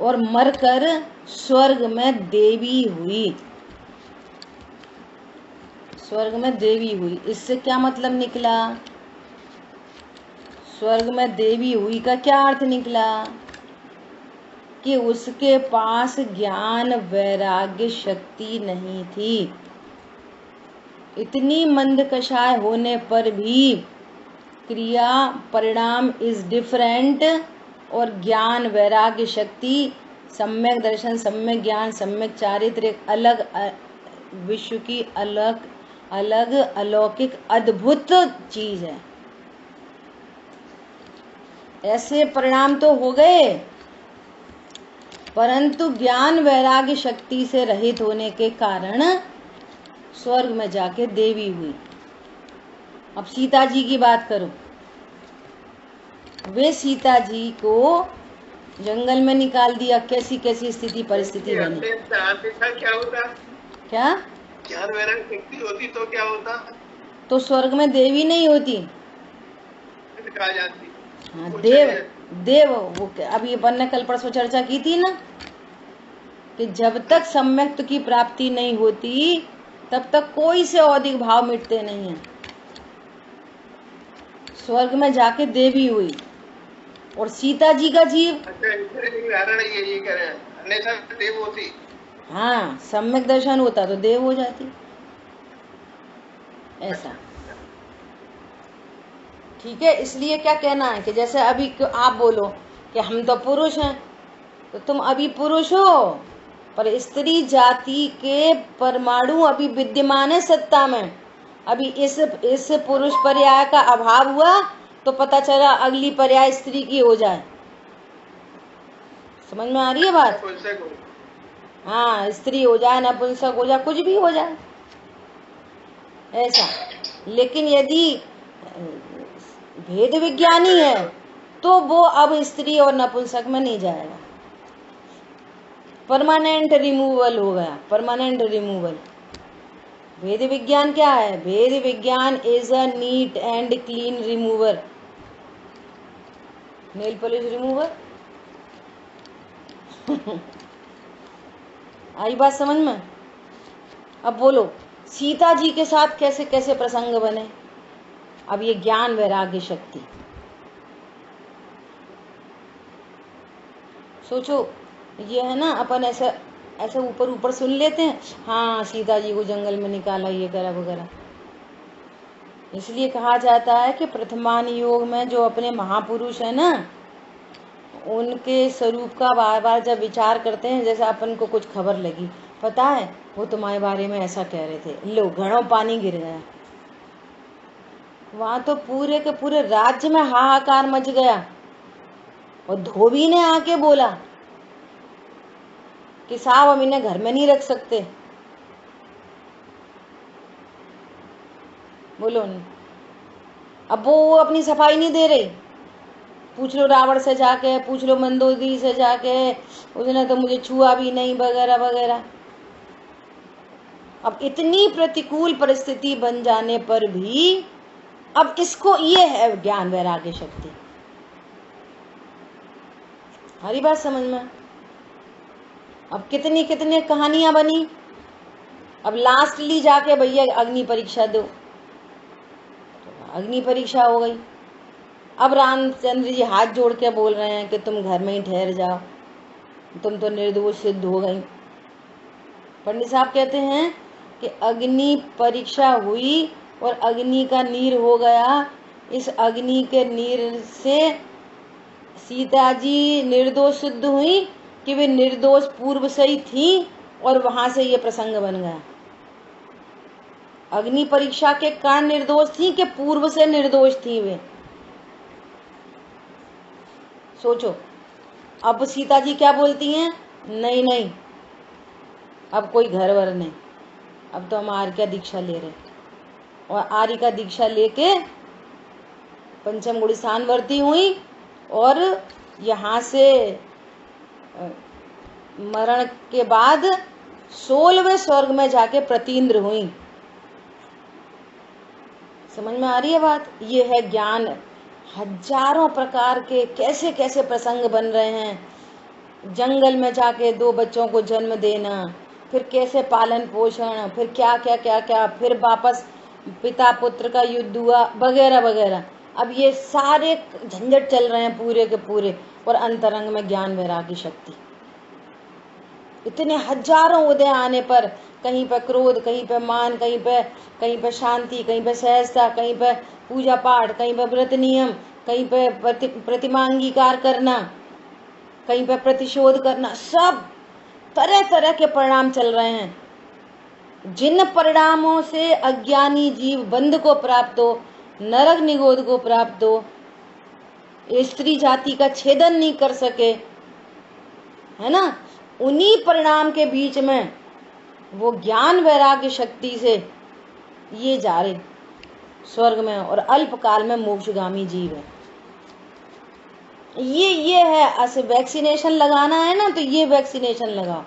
और मरकर स्वर्ग में देवी हुई, स्वर्ग में देवी हुई। इससे क्या मतलब निकला? स्वर्ग में देवी हुई का क्या अर्थ निकला? कि उसके पास ज्ञान वैराग्य शक्ति नहीं थी। इतनी मंदकषाय होने पर भी क्रिया परिणाम इज डिफरेंट, और ज्ञान वैराग्य शक्ति, सम्यक दर्शन, सम्यक ज्ञान, सम्यक चारित्र एक अलग विश्व की अलग अलग अलौकिक अद्भुत चीज है। ऐसे परिणाम तो हो गए, परंतु ज्ञान वैराग्य शक्ति से रहित होने के कारण स्वर्ग में जाके देवी हुई। अब सीता जी की बात करो, वे सीता जी को जंगल में निकाल दिया, कैसी कैसी स्थिति परिस्थिति बनी। क्या होता? क्या ज्ञान वैराग्य शक्ति होती तो क्या होता? तो स्वर्ग में देवी नहीं होती, कहा जाती। हाँ देव वो अभी अपन ने कल परसों चर्चा की थी ना, कि जब तक सम्यक्त की प्राप्ति नहीं होती तब तक कोई से औदिक भाव मिटते नहीं है। स्वर्ग में जाके देवी हुई, और सीता जी का जीव ये करें अन्यथा देव होती। हाँ, सम्यक दर्शन होता तो देव हो जाती, ऐसा। ठीक है, इसलिए क्या कहना है कि जैसे अभी आप बोलो कि हम तो पुरुष हैं, तो तुम अभी पुरुष हो, पर स्त्री जाति के परमाणु अभी विद्यमान है सत्ता में। अभी इस पुरुष पर्याय का अभाव हुआ तो पता चला अगली पर्याय स्त्री की हो जाए। समझ में आ रही है बात? हाँ, स्त्री हो जाए, नपुंसक हो जाए, कुछ भी हो जाए ऐसा। लेकिन यदि भेद विज्ञानी है तो वो अब स्त्री और नपुंसक में नहीं जाएगा, परमानेंट रिमूवल हो गया, परमानेंट रिमूवल। भेद विज्ञान क्या है? भेद विज्ञान is a neat and clean remover, nail polish remover. आई बात समझ में? अब बोलो सीता जी के साथ कैसे कैसे प्रसंग बने। अब ये ज्ञान वैराग्य शक्ति, सोचो, ये है ना, अपन ऐसे ऐसे ऊपर ऊपर सुन लेते हैं, हाँ सीता जी को जंगल में निकाला, ये करा वगैरह। इसलिए कहा जाता है कि प्रथमान योग में जो अपने महापुरुष है ना, उनके स्वरूप का बार बार जब विचार करते हैं, जैसे अपन को कुछ खबर लगी, पता है वो तुम्हारे बारे में ऐसा कह रहे थे, लो घड़ों पानी गिर गया, वहां तो पूरे के पूरे राज्य में हाहाकार मच गया। और धोबी ने आके बोला कि साहब हम इन्हें घर में नहीं रख सकते। बोलो नहीं, अब वो अपनी सफाई नहीं दे रही, पूछ लो रावण से जाके, पूछ लो मंदोदरी से जाके, उसने तो मुझे छुआ भी नहीं वगैरह वगैरह। अब इतनी प्रतिकूल परिस्थिति बन जाने पर भी अब इसको ये है ज्ञान वैराग्य शक्ति। हरी बात समझ में? अब कितनी कितनी कहानियां बनी। अब लास्टली जाके भैया अग्नि परीक्षा दो, तो अग्नि परीक्षा हो गई। अब रामचंद्र जी हाथ जोड़ के बोल रहे हैं कि तुम घर में ही ठहर जाओ, तुम तो निर्दोष सिद्ध हो गई। पंडित साहब कहते हैं कि अग्नि परीक्षा हुई और अग्नि का नीर हो गया। इस अग्नि के नीर से सीता जी निर्दोष सिद्ध हुई कि वे निर्दोष पूर्व से ही थी, और वहां से ये प्रसंग बन गया। अग्नि परीक्षा के कारण निर्दोष थी कि पूर्व से निर्दोष थी वे? सोचो। अब सीता जी क्या बोलती हैं? नहीं नहीं, अब कोई घर वर नहीं, अब तो हम आर्य का दीक्षा ले रहे। और आर्य का दीक्षा लेके पंचम गुण स्थानवर्ती हुई, और यहाँ से मरण के बाद 16वें स्वर्ग में जाके प्रतीन्द्र हुई। समझ में आ रही है बात? ये है ज्ञान। हजारों प्रकार के कैसे कैसे प्रसंग बन रहे हैं। जंगल में जाके 2 बच्चों को जन्म देना, फिर कैसे पालन पोषण, फिर क्या क्या क्या क्या, फिर वापस पिता पुत्र का युद्ध हुआ, वगैरह वगैरह। अब ये सारे झंझट चल रहे हैं पूरे के पूरे, और अंतरंग में ज्ञान वैराग्य शक्ति। इतने हजारों उदय आने पर, कहीं पर क्रोध, कहीं पर मान, कहीं पर शांति, कहीं पर सहजता, कहीं पर पूजा पाठ, कहीं पर व्रत नियम, कहीं पर प्रतिमा अंगीकार करना, कहीं पर प्रतिशोध करना, सब तरह तरह के परिणाम चल रहे हैं। जिन परिणामों से अज्ञानी जीव बंध को प्राप्त हो, नरक निगोद को प्राप्त हो, स्त्री जाति का छेदन नहीं कर सके, है ना, उन्हीं परिणाम के बीच में वो ज्ञान वैराग्य शक्ति से ये जा रहे स्वर्ग में, और अल्प काल में मोक्षगामी जीव है। ये है वैक्सीनेशन लगाना है ना, तो ये वैक्सीनेशन लगाओ।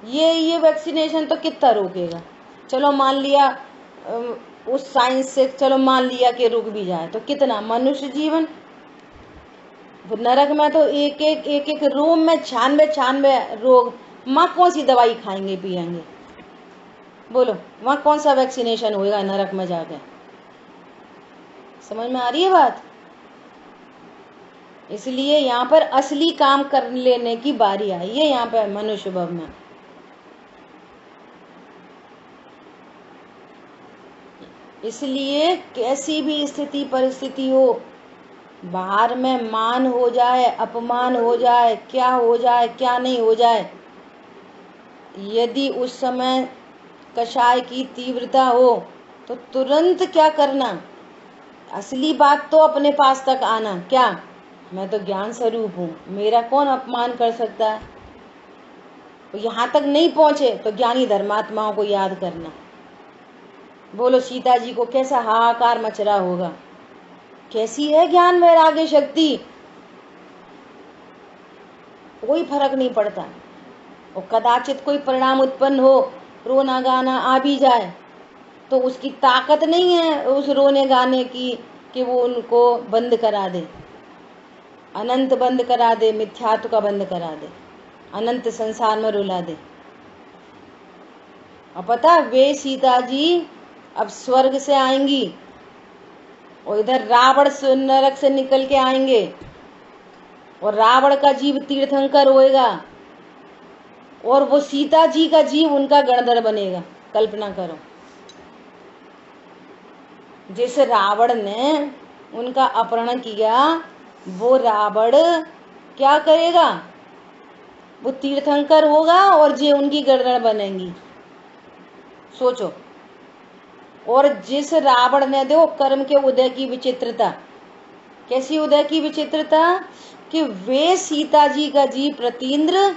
ये वैक्सीनेशन तो कितना रोकेगा? चलो मान लिया उस साइंस से, चलो मान लिया कि रुक भी जाए, तो कितना मनुष्य जीवन। नरक में तो एक रूम में 96 रोग। माँ कौन सी दवाई खाएंगे पिएंगे? बोलो, वहां कौन सा वैक्सीनेशन होएगा नरक में जाके? समझ में आ रही है बात? इसलिए यहाँ पर असली काम कर लेने की बारी आई है, यहाँ पे मनुष्य भव में। इसलिए कैसी भी स्थिति परिस्थिति हो, बाहर में मान हो जाए, अपमान हो जाए, क्या हो जाए क्या नहीं हो जाए, यदि उस समय कषाय की तीव्रता हो तो तुरंत क्या करना? असली बात तो अपने पास तक आना। क्या? मैं तो ज्ञान स्वरूप हूँ, मेरा कौन अपमान कर सकता है? तो यहाँ तक नहीं पहुंचे तो ज्ञानी धर्मात्माओं को याद करना। बोलो, सीता जी को कैसा हाहाकार मच रहा होगा। कैसी है ज्ञान वैराग्य शक्ति, कोई फर्क नहीं पड़ता। और कदाचित कोई परिणाम उत्पन्न हो, रोना गाना आ भी जाए, तो उसकी ताकत नहीं है उस रोने गाने की कि वो उनको बंद करा दे, अनंत बंद करा दे, मिथ्यात्व का बंद करा दे, अनंत संसार में रुला दे। और पता, वे सीता जी अब स्वर्ग से आएंगी और इधर रावण नरक से निकल के आएंगे, और रावण का जीव तीर्थंकर होएगा, और वो सीता जी का जीव उनका गणधर बनेगा। कल्पना करो, जिस रावण ने उनका अपहरण किया, वो रावण क्या करेगा? वो तीर्थंकर होगा और जे उनकी गणधर बनेंगी। सोचो। और जिस रावण ने, देखो कर्म के उदय की विचित्रता, कैसी उदय की विचित्रता कि वे सीता जी का जीव प्रतीन्द्र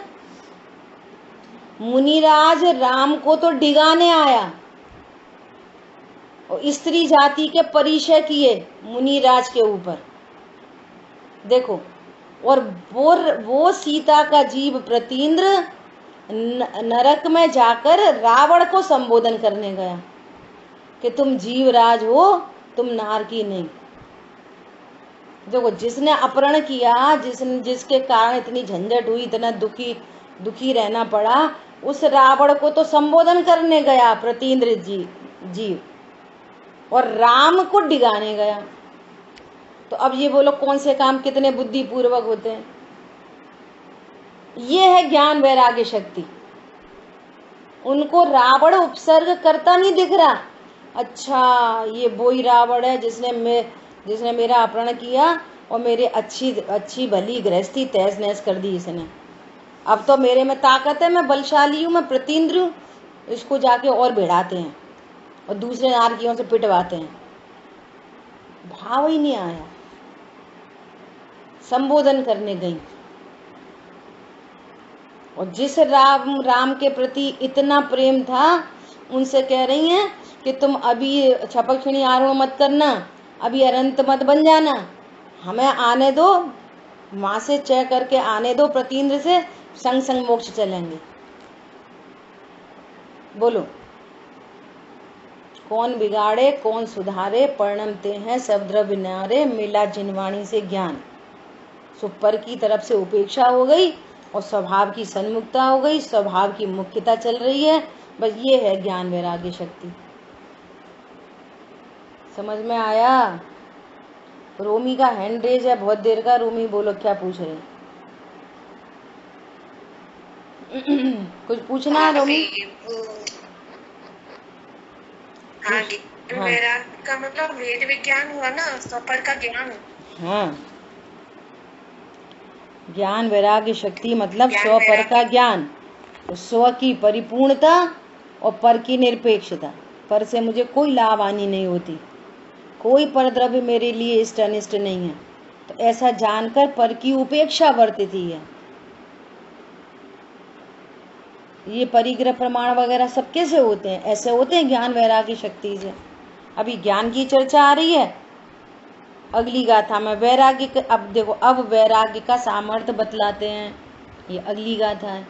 मुनिराज राम को तो डिगाने आया, और स्त्री जाति के परिचय किए मुनिराज के ऊपर। देखो, और वो सीता का जीव प्रतीन्द्र नरक में जाकर रावण को संबोधन करने गया कि तुम जीवराज हो, तुम नार की नहीं। देखो, जिसने अपहरण किया, जिसके कारण इतनी झंझट हुई, इतना दुखी रहना पड़ा, उस रावण को तो संबोधन करने गया प्रतीन्द्र जीव, और राम को डिगाने गया। तो अब ये बोलो, कौन से काम कितने बुद्धिपूर्वक होते हैं? ये है ज्ञान वैराग्य शक्ति। उनको रावण उपसर्ग करता नहीं दिख रहा। अच्छा ये वही रावण है जिसने मेरा अपहरण किया और मेरे अच्छी भली गृहस्थी तहस नहस कर दी इसने। अब तो मेरे में ताकत है, मैं बलशाली हूँ, मैं प्रतीन्द्र हूँ। इसको जाके और भिड़ाते हैं और दूसरे नारकियों से पिटवाते हैं। भाव ही नहीं आया। संबोधन करने गई और जिस राम के प्रति इतना प्रेम था उनसे कह रही हैं कि तुम अभी छपक छिणी आरोहण मत करना, अभी अरंत मत बन जाना, हमें आने दो, माँ से चय करके आने दो, प्रतीन्द्र से संग संग मोक्ष चलेंगे। बोलो कौन बिगाड़े कौन सुधारे, परिणमते हैं सब द्रव्य न्यारे, मिला जिनवाणी से ज्ञान। सो पर की तरफ से उपेक्षा हो गई और स्वभाव की सन्मुखता हो गई, स्वभाव की मुख्यता चल रही है। बस ये है ज्ञान वैराग्य शक्ति। समझ में आया? रोमी का हैंड रेज है बहुत देर का। रोमी बोलो क्या पूछ रहे? कुछ पूछना है रोमी? हाँ, वैराग्य का मतलब वेद विज्ञान हुआ ना, स्वपर का ज्ञान। हाँ, ज्ञान वैराग्य शक्ति मतलब स्वपर का ज्ञान, तो स्व की परिपूर्णता और पर की निरपेक्षता। पर से मुझे कोई लाभ हानि नहीं होती, कोई परद्रव्य मेरे लिए इष्ट अनिष्ट नहीं है, तो ऐसा जानकर पर की उपेक्षा बरतती है। ये परिग्रह प्रमाण वगैरह सब कैसे होते हैं? ऐसे होते हैं ज्ञान वैराग्य शक्ति से। अभी ज्ञान की चर्चा आ रही है, अगली गाथा में वैराग्य। अब देखो, अब वैराग्य का सामर्थ्य बतलाते हैं, ये अगली गाथा है।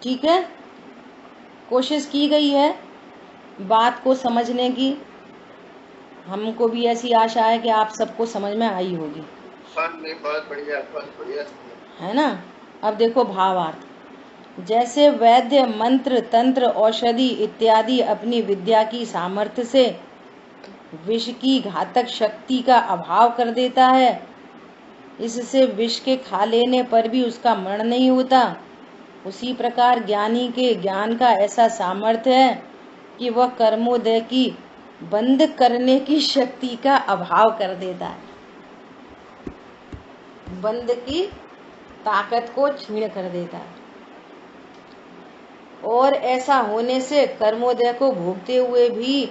ठीक है, कोशिश की गई है बात को समझने की। हमको भी ऐसी आशा है कि आप सबको समझ में आई होगी। बहुत बढ़िया है ना? अब देखो भावार्थ। जैसे वैद्य मंत्र तंत्र औषधि इत्यादि अपनी विद्या की सामर्थ्य से विष की घातक शक्ति का अभाव कर देता है, इससे विष के खा लेने पर भी उसका मरण नहीं होता, उसी प्रकार ज्ञानी के ज्ञान का ऐसा सामर्थ्य है कि वह कर्मोदय की बंद करने की शक्ति का अभाव कर देता है। बंद की ताकत को छीण कर देता है। और ऐसा होने से कर्मोदय को भोगते हुए भी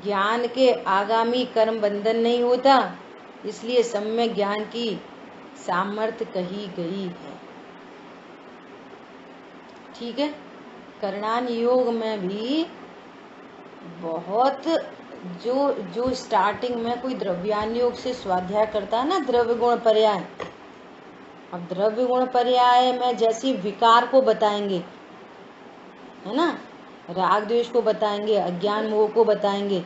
ज्ञान के आगामी कर्म बंधन नहीं होता, इसलिए सम्यक ज्ञान की सामर्थ्य कही गई है। ठीक है, करणान योग में भी बहुत जो स्टार्टिंग में कोई द्रव्यान योग से स्वाध्याय करता है ना, द्रव्य गुण पर्याय। अब द्रव्य गुण पर्याय में जैसे विकार को बताएंगे, है ना, राग द्वेष को बताएंगे, अज्ञान मोह को बताएंगे,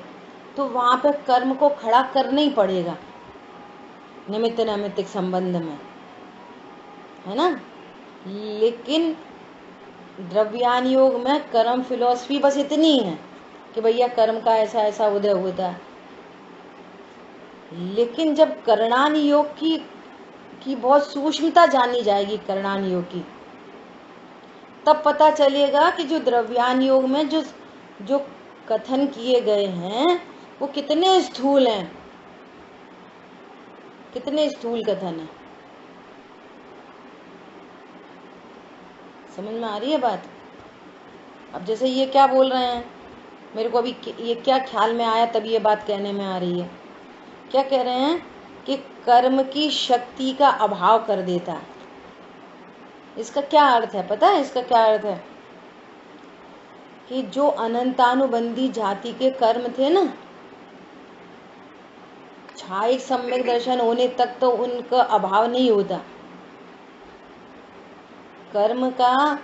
तो वहां पे कर्म को खड़ा करना ही पड़ेगा निमित्त नैमित्तिक संबंध में, है ना। लेकिन द्रव्यान योग में कर्म फिलॉसफी बस इतनी है कि भैया कर्म का ऐसा ऐसा उदय होता है। लेकिन जब करणान योग की बहुत सूक्ष्मता जानी जाएगी, करणान योग की, तब पता चलेगा कि जो द्रव्यान योग में जो कथन किए गए हैं वो कितने स्थूल हैं, कितने स्थूल कथन है। समझ में आ रही है बात? अब जैसे ये क्या बोल रहे हैं, मेरे को अभी ये क्या ख्याल में आया, तब ये बात कहने में आ रही है। क्या कह रहे हैं कि कर्म की शक्ति का अभाव कर देता है। इसका क्या अर्थ है पता है? इसका क्या अर्थ है कि जो अनंतानुबंधी जाति के कर्म थे ना, छायिक सम्यक दर्शन होने तक तो उनका अभाव नहीं होता। कर्म का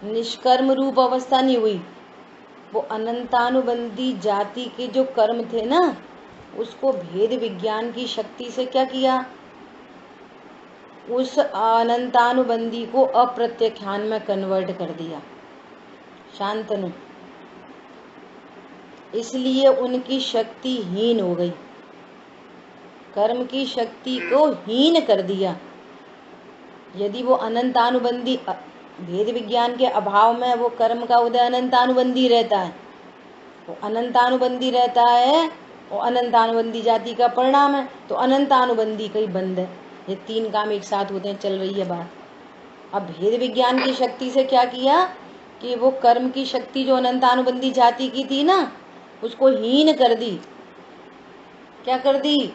निष्कर्म रूप अवस्था नहीं हुई, वो अनंतानुबंधी जाति के जो कर्म थे ना, उसको भेद विज्ञान की शक्ति से क्या किया, उस अनंतानुबंधी को अप्रत्याख्यान में कन्वर्ट कर दिया, शांतनु। इसलिए उनकी शक्ति हीन हो गई, कर्म की शक्ति को हीन कर दिया। यदि वो अनंतानुबंधी भेद विज्ञान के अभाव में वो कर्म का उदय अनंतानुबंधी रहता है, वो अनंतानुबंधी रहता है और अनंतानुबंधी जाति का परिणाम है, तो अनंतानुबंधी का ही बंध है। ये तीन काम एक साथ होते हैं, चल रही है बात। अब भेद विज्ञान की शक्ति से क्या किया कि वो कर्म की शक्ति जो अनंतानुबंधी जाति की थी ना, उसको हीन कर दी। क्या कर दी?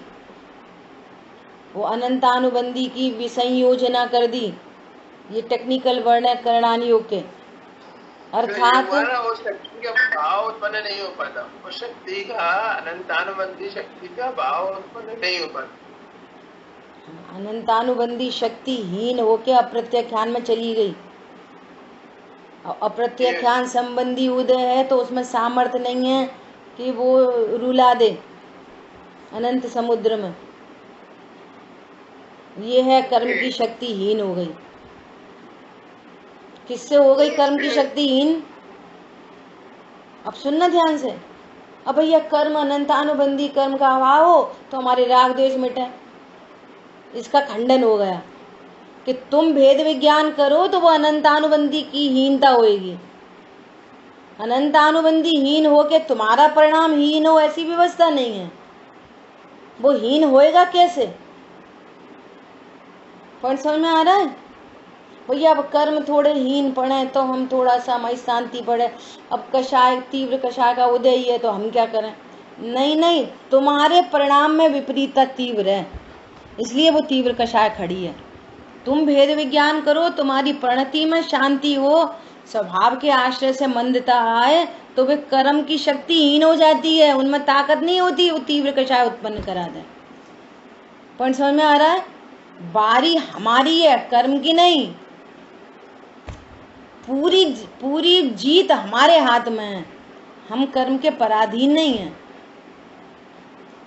वो अनंतानुबंधी की विसंयोजना कर दी। ये टेक्निकल वर्ड है करणानी योग के। अर्थात वो शक्ति का भाव उत्पन्न नहीं हो पाता, वो शक्ति का अनंतानुबंधी शक्ति का भाव उत्पन्न नहीं हो पाता। अनंतानुबंधी शक्ति हीन होके अप्रत्याख्यान में चली गई। अप्रत्याख्यान संबंधी उदय है तो उसमें सामर्थ्य नहीं है कि वो रुला दे अनंत समुद्र में। ये है कर्म की शक्ति हीन हो गई। किससे हो गई कर्म की शक्ति हीन? अब सुनना ध्यान से। अब भैया कर्म अनंतानुबंधी कर्म का अभाव हो तो हमारे राग द्वेष मिटे, इसका खंडन हो गया कि तुम भेद विज्ञान करो तो वो अनंतानुबंधी की हीनता होएगी। अनंतानुबंधी हीन हो के तुम्हारा परिणाम हीन हो, ऐसी व्यवस्था नहीं है। वो हीन होएगा कैसे? पर समझ में आ रहा है भैया? अब कर्म थोड़े हीन पड़े तो हम थोड़ा सा हमारी शांति पड़े। अब कषाय, तीव्र कषाय का उदय ही है तो हम क्या करें? नहीं नहीं, तुम्हारे परिणाम में विपरीतता तीव्र है, इसलिए वो तीव्र कषाय खड़ी है। तुम भेद विज्ञान करो, तुम्हारी प्रणति में शांति हो, स्वभाव के आश्रय से मंदता आए तो वे कर्म की शक्ति हीन हो जाती है, उनमें ताकत नहीं होती, वो तीव्र कषाय उत्पन्न करा दे। पॉइंट समझ में आ रहा है? बारी हमारी है, कर्म की नहीं। पूरी जीत हमारे हाथ में है, हम कर्म के पराधीन नहीं हैं।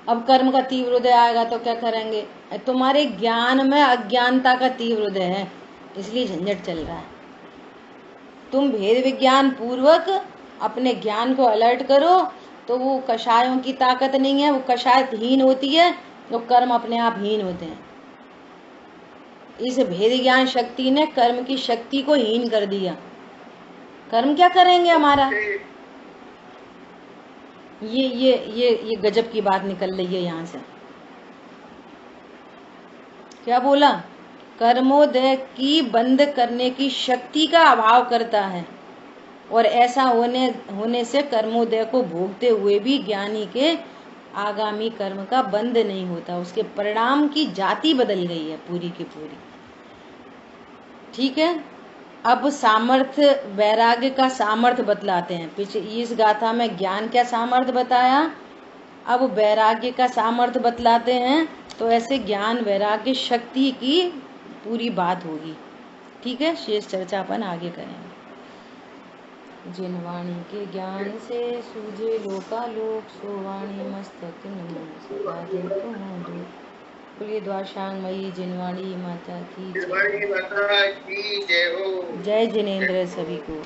अब कर्म का तीव्र उदय आएगा तो क्या करेंगे? तुम्हारे ज्ञान में अज्ञानता का तीव्र उदय है, इसलिए झंझट चल रहा है। तुम भेद विज्ञान पूर्वक अपने ज्ञान को अलर्ट करो तो वो कषायों की ताकत नहीं है, वो कषाय हीन होती है, तो कर्म अपने आप हीन होते हैं। इस भेद ज्ञान शक्ति ने कर्म की शक्ति को हीन कर दिया। कर्म क्या करेंगे हमारा? ये गजब की बात निकल रही है यहाँ से। क्या बोला? कर्मोदय की बंद करने की शक्ति का अभाव करता है, और ऐसा होने से कर्मोदय को भोगते हुए भी ज्ञानी के आगामी कर्म का बंद नहीं होता, उसके परिणाम की जाति बदल गई है पूरी की पूरी। ठीक है, अब सामर्थ्य, वैराग्य का सामर्थ्य बतलाते हैं। पीछे इस गाथा में ज्ञान क्या सामर्थ्य बताया, अब वैराग्य का सामर्थ्य बतलाते हैं। तो ऐसे ज्ञान वैराग्य शक्ति की पूरी बात होगी। ठीक है, शेष चर्चा अपन आगे करेंगे। जिन वाणी के ज्ञान से सूझे लोकालोक, सो वाणी मस्तक नमो सदा देखो दूर। बोलिए द्वारशांगमयी जिनवाणी माता की जय। जय हो। जय जिनेंद्र सभी को।